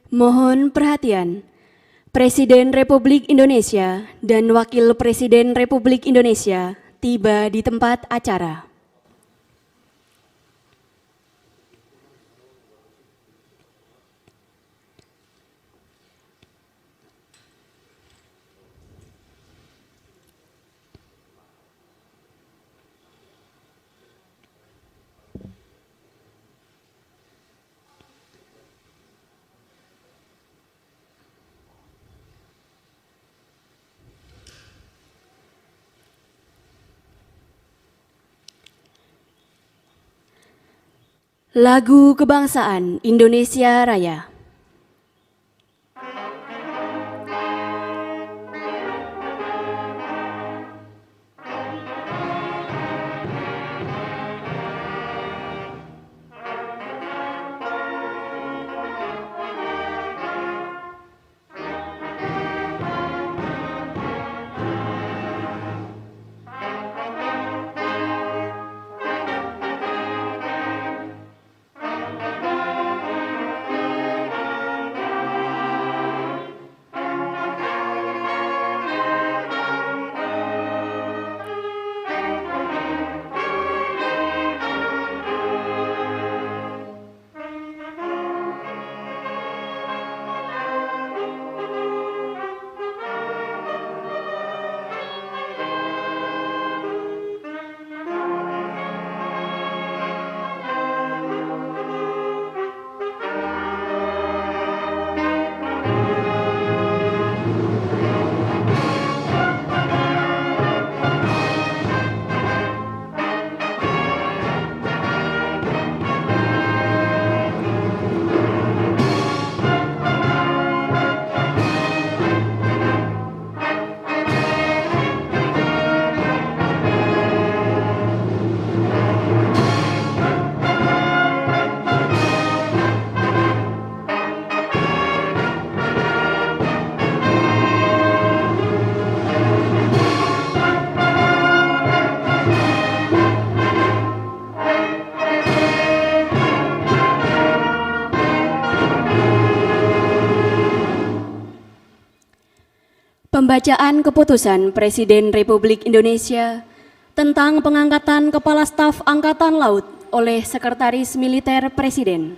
Mohon perhatian, Presiden Republik Indonesia dan Wakil Presiden Republik Indonesia tiba di tempat acara. Lagu Kebangsaan Indonesia Raya. Pembacaan Keputusan Presiden Republik Indonesia tentang pengangkatan Kepala Staf Angkatan Laut oleh Sekretaris Militer Presiden.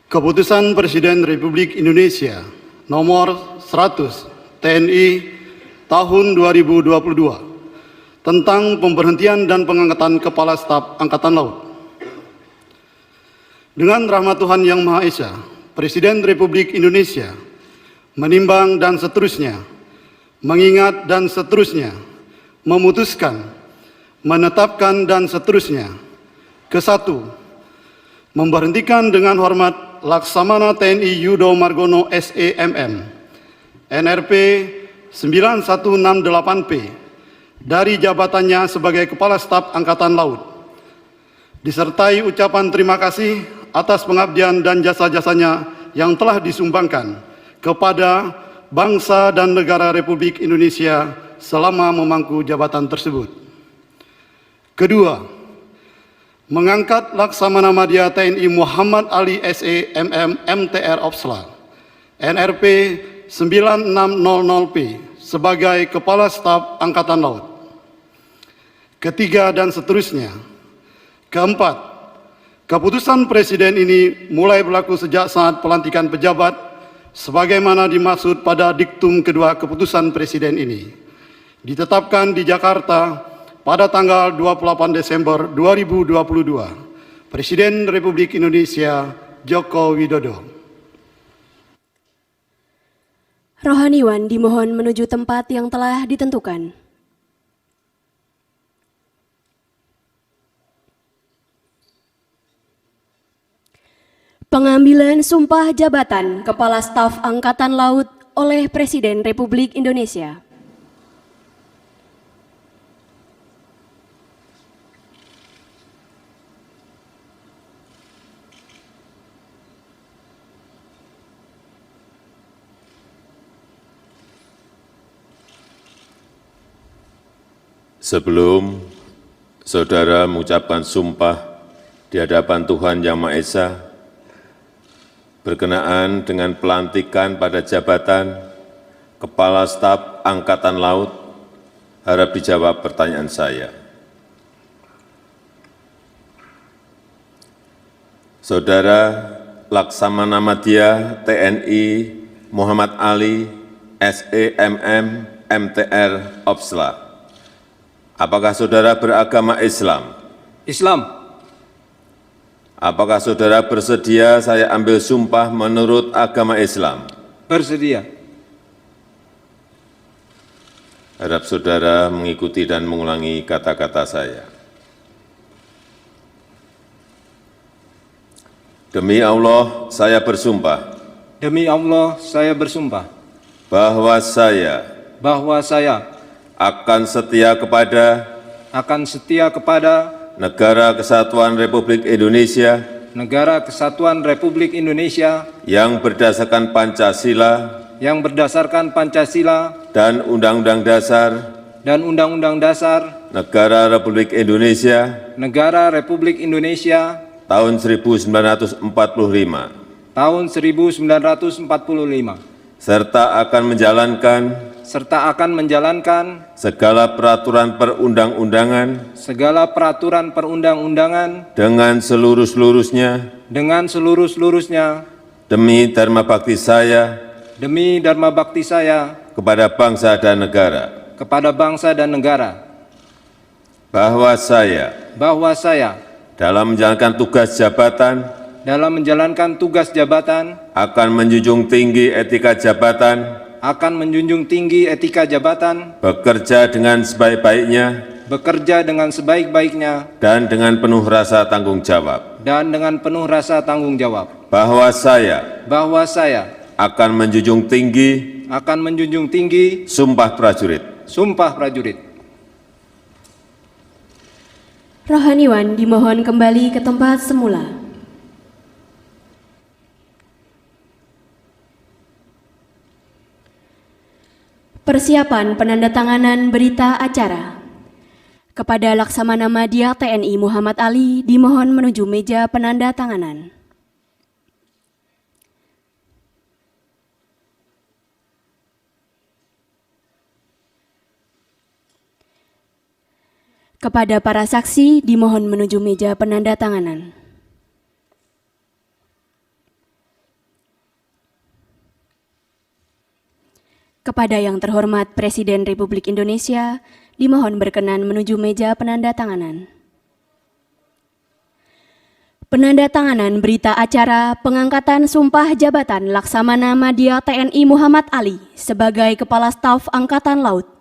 Keputusan Presiden Republik Indonesia nomor 100 TNI tahun 2022 tentang pemberhentian dan pengangkatan Kepala Staf Angkatan Laut. Dengan rahmat Tuhan Yang Maha Esa, Presiden Republik Indonesia menimbang dan seterusnya, mengingat dan seterusnya, memutuskan, menetapkan dan seterusnya. Ke-1, memberhentikan dengan hormat Laksamana TNI Yudo Margono SEMM, NRP 9168P, dari jabatannya sebagai Kepala Staf Angkatan Laut, disertai ucapan terima kasih atas pengabdian dan jasa-jasanya yang telah disumbangkan kepada bangsa dan negara Republik Indonesia selama memangku jabatan tersebut. Kedua, mengangkat Laksamana Madya TNI Muhammad Ali SEMM MTR Opsla, NRP 9600P sebagai Kepala Staf Angkatan Laut. Ketiga dan seterusnya. Keempat, keputusan Presiden ini mulai berlaku sejak saat pelantikan pejabat sebagaimana dimaksud pada diktum kedua keputusan Presiden ini. Ditetapkan di Jakarta pada tanggal 28 Desember 2022. Presiden Republik Indonesia Joko Widodo. Rohaniwan dimohon menuju tempat yang telah ditentukan. Pengambilan sumpah jabatan Kepala Staf Angkatan Laut oleh Presiden Republik Indonesia. Sebelum saudara mengucapkan sumpah di hadapan Tuhan Yang Maha Esa berkenaan dengan pelantikan pada jabatan Kepala Staf Angkatan Laut, harap dijawab pertanyaan saya. Saudara Laksamana Madya TNI Muhammad Ali, SEMM, MTR, Opsla. Apakah saudara beragama Islam? Islam. Apakah saudara bersedia saya ambil sumpah menurut agama Islam? Bersedia. Harap saudara mengikuti dan mengulangi kata-kata saya. Demi Allah, saya bersumpah Demi Allah, saya bersumpah bahwa saya akan setia kepada Negara Kesatuan Republik Indonesia Negara Kesatuan Republik Indonesia yang berdasarkan Pancasila dan Undang-Undang Dasar Negara Republik Indonesia tahun 1945 tahun 1945 serta akan menjalankan segala peraturan perundang-undangan dengan seluruh-seluruhnya demi dharma bakti saya kepada bangsa dan negara, bahwa saya dalam menjalankan tugas jabatan akan menjunjung tinggi etika jabatan, bekerja dengan sebaik-baiknya dan dengan penuh rasa tanggung jawab, bahwa saya akan menjunjung tinggi sumpah prajurit. Rohaniwan dimohon kembali ke tempat semula. Persiapan penandatanganan berita acara. Kepada Laksamana Madya TNI Muhammad Ali dimohon menuju meja penandatanganan. Kepada para saksi dimohon menuju meja penandatanganan. Kepada yang terhormat Presiden Republik Indonesia, dimohon berkenan menuju meja penandatanganan. Penandatanganan berita acara pengangkatan sumpah jabatan Laksamana Madya TNI Muhammad Ali sebagai Kepala Staf Angkatan Laut.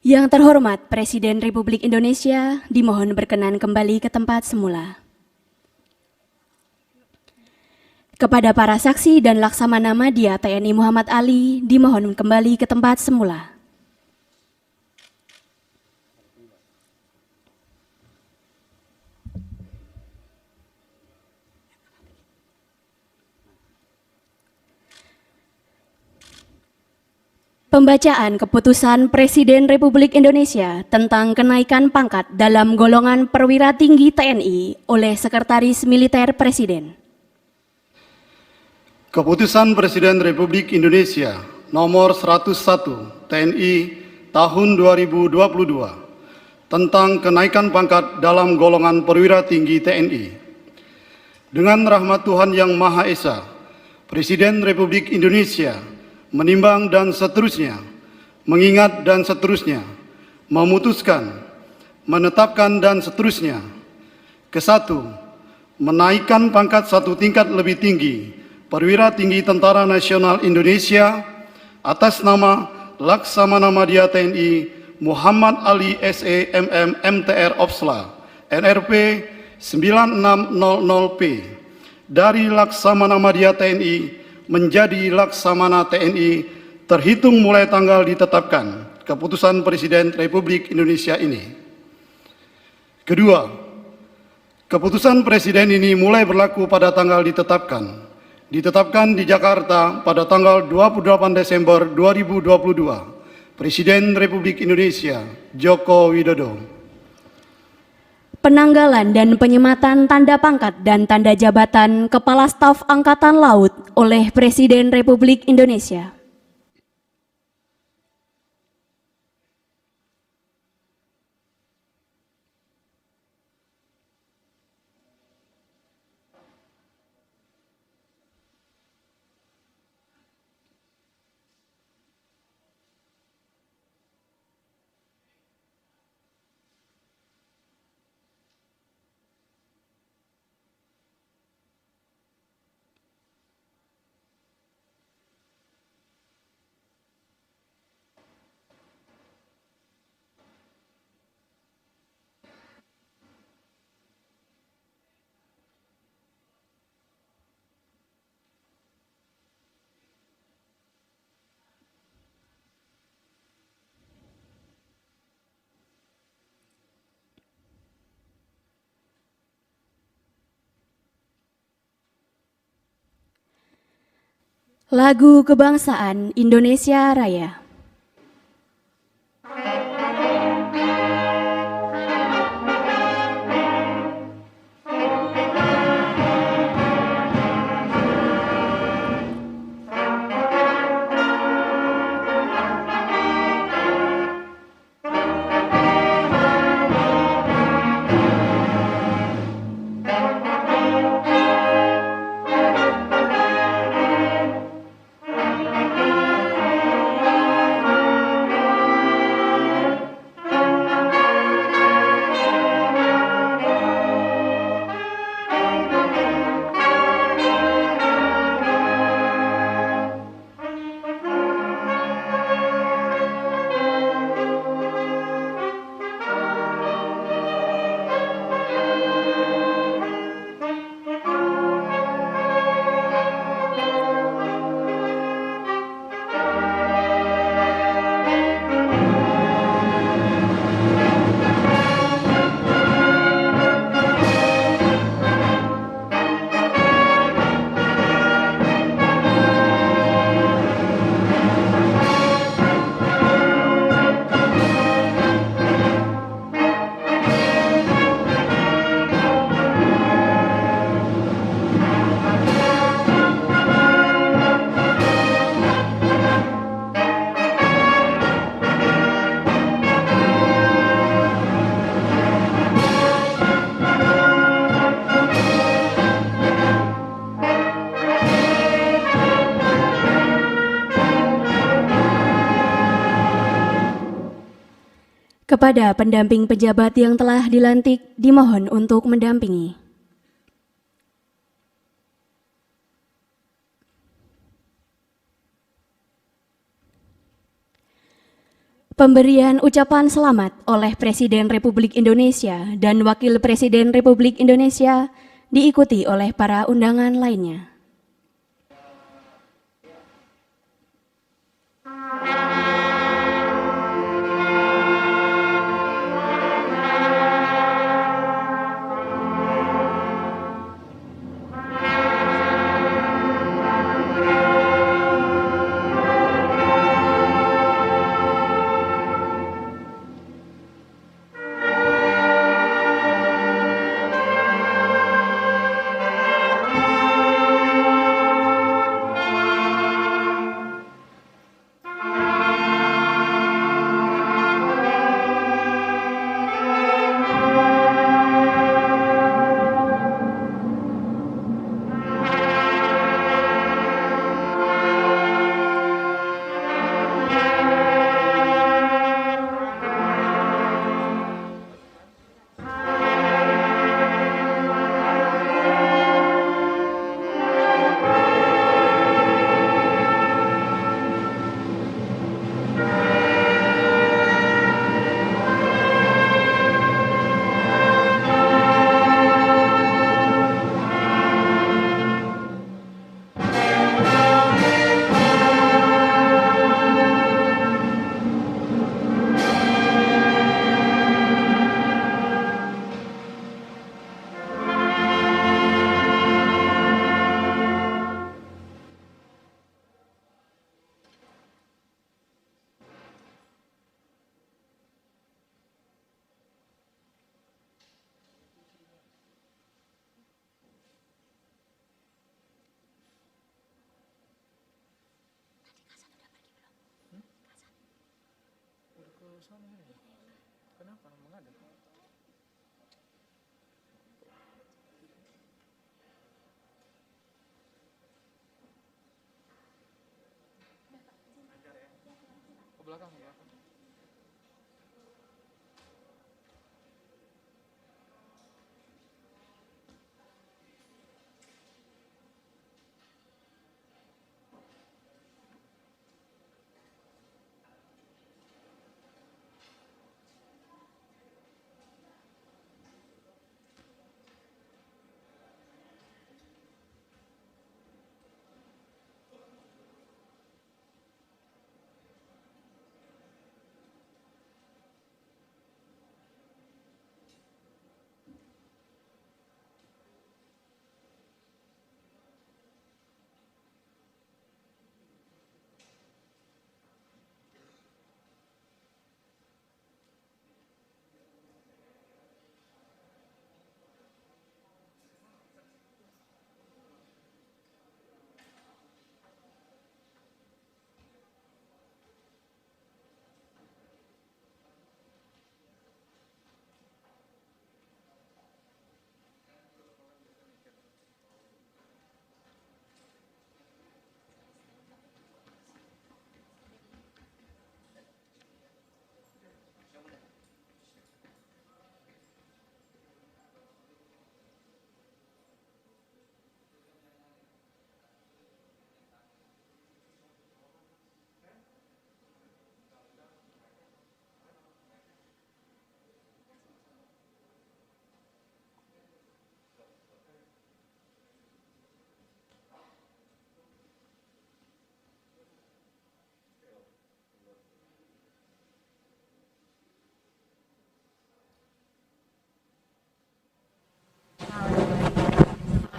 Yang terhormat Presiden Republik Indonesia dimohon berkenan kembali ke tempat semula. Kepada para saksi dan Laksamana Madya TNI Muhammad Ali dimohon kembali ke tempat semula. Pembacaan keputusan Presiden Republik Indonesia tentang kenaikan pangkat dalam golongan perwira tinggi TNI oleh Sekretaris Militer Presiden. Keputusan Presiden Republik Indonesia nomor 101 TNI tahun 2022 tentang kenaikan pangkat dalam golongan perwira tinggi TNI. Dengan rahmat Tuhan Yang Maha Esa, Presiden Republik Indonesia menimbang dan seterusnya, mengingat dan seterusnya, memutuskan, menetapkan dan seterusnya. Kesatu, menaikkan pangkat satu tingkat lebih tinggi perwira tinggi Tentara Nasional Indonesia atas nama Laksamana Madya TNI Muhammad Ali SE MM MTR Opsla NRP 9600P dari Laksamana Madya TNI menjadi Laksamana TNI terhitung mulai tanggal ditetapkan keputusan Presiden Republik Indonesia ini. Kedua, keputusan Presiden ini mulai berlaku pada tanggal ditetapkan di Jakarta pada tanggal 28 Desember 2022. Presiden Republik Indonesia Joko Widodo. Penanggalan dan penyematan tanda pangkat dan tanda jabatan Kepala Staf Angkatan Laut oleh Presiden Republik Indonesia. Lagu Kebangsaan Indonesia Raya. Kepada pendamping pejabat yang telah dilantik, dimohon untuk mendampingi. Pemberian ucapan selamat oleh Presiden Republik Indonesia dan Wakil Presiden Republik Indonesia diikuti oleh para undangan lainnya.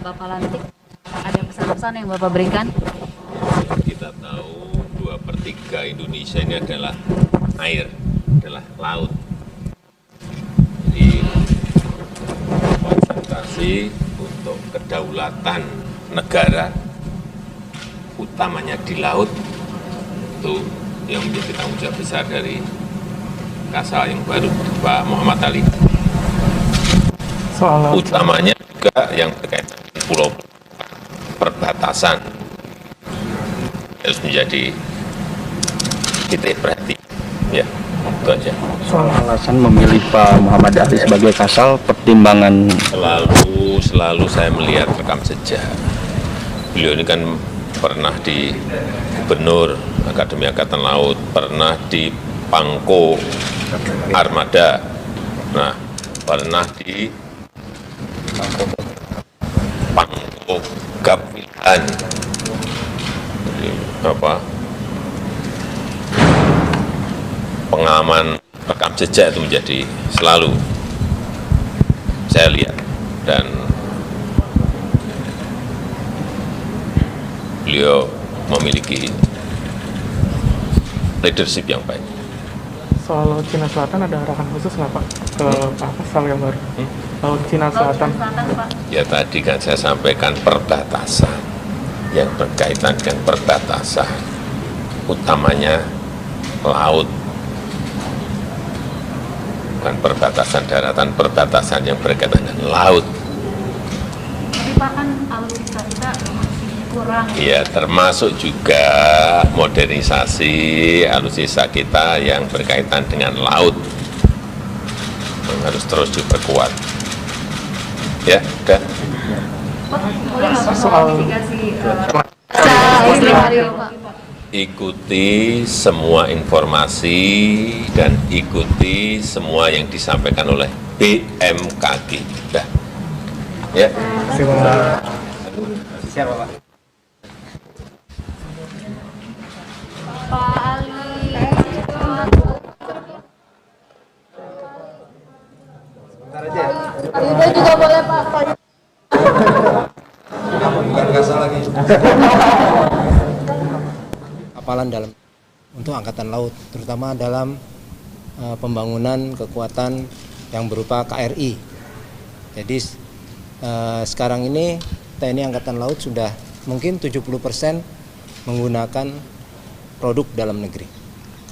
Bapak lantik, ada pesan-pesan yang Bapak berikan? Kita tahu 2/3 Indonesia ini adalah air, adalah laut. Jadi konsentrasi untuk kedaulatan negara, utamanya di laut, itu yang menjadi tanggung jawab besar dari Kasal yang baru, Pak Muhammad Ali. Utamanya juga yang berkaitan dengan pulau perbatasan harus menjadi titik perhatian. Ya, itu aja. Soal alasan memilih Pak Muhammad Ali sebagai Kasal, pertimbangan Selalu saya melihat rekam jejak. Beliau ini kan pernah di Gubernur Akademi Angkatan Laut, pernah di Pangko Armada, nah pernah di Pangko Gapmilan. Jadi pengaman rekam jejak itu menjadi selalu saya lihat, dan beliau memiliki leadership yang baik. Soal Laut Cina Selatan ada arahan khusus nggak Pak ke Pak Kasal yang baru? Laut Cina Selatan. Ya tadi kan saya sampaikan perbatasan, yang berkaitan dengan perbatasan, utamanya laut, bukan perbatasan daratan, perbatasan yang berkaitan dengan laut. Tapi Pak, kan alutsista kita masih kurang. Ya, termasuk juga modernisasi alutsista kita yang berkaitan dengan laut yang harus terus diperkuat. Ya, udah. Pak, boleh nggak Pak Soal- mitigasi Pak? Ikuti semua informasi dan ikuti semua yang disampaikan oleh BMKG. Udah. Ya. Pak Ali. Ayuda juga boleh Pak. Kapalan dalam untuk Angkatan Laut, terutama dalam pembangunan kekuatan yang berupa KRI. Jadi sekarang ini TNI Angkatan Laut sudah mungkin 70% menggunakan produk dalam negeri.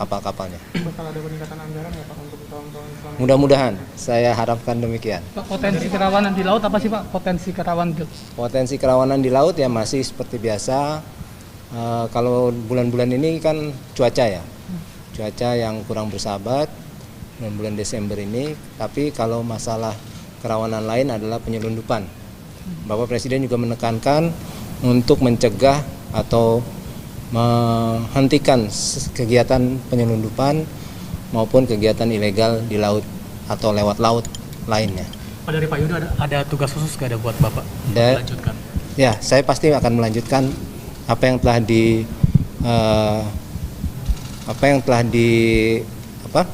kapal-kapalnya. Bakal ada peningkatan anggaran ya Pak untuk tahun-tahun selanjutnya? Mudah-mudahan, saya harapkan demikian. Pak, potensi kerawanan di laut apa sih Pak? Potensi kerawanan di laut ya masih seperti biasa. Kalau bulan-bulan ini kan cuaca ya, cuaca yang kurang bersahabat bulan Desember ini. Tapi kalau masalah kerawanan lain adalah penyelundupan. Bapak Presiden juga menekankan untuk mencegah atau menghentikan kegiatan penyelundupan maupun kegiatan ilegal di laut atau lewat laut lainnya. Pak, dari Pak Yudo ada tugas khusus nggak ada buat Bapak? Melanjutkan. Ya, saya pasti akan melanjutkan apa yang telah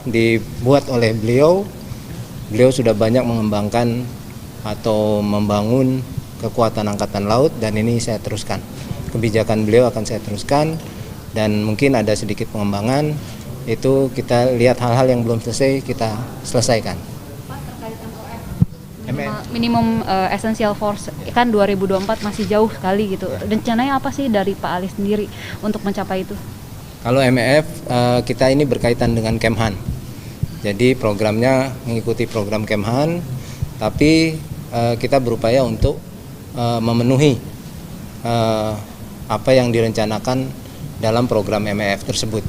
dibuat oleh beliau. Beliau sudah banyak mengembangkan atau membangun kekuatan angkatan laut dan ini saya teruskan. Kebijakan beliau akan saya teruskan dan mungkin ada sedikit pengembangan. Itu kita lihat hal-hal yang belum selesai kita selesaikan. Minimum essential force kan 2024 masih jauh sekali gitu. Rencananya apa sih dari Pak Ali sendiri untuk mencapai itu? Kalau MEF kita ini berkaitan dengan Kemhan. Jadi programnya mengikuti program Kemhan, tapi kita berupaya untuk memenuhi apa yang direncanakan dalam program MEF tersebut.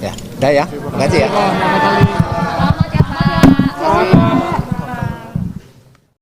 Ya, udah ya. Terima kasih ya. Selamat ya Pak.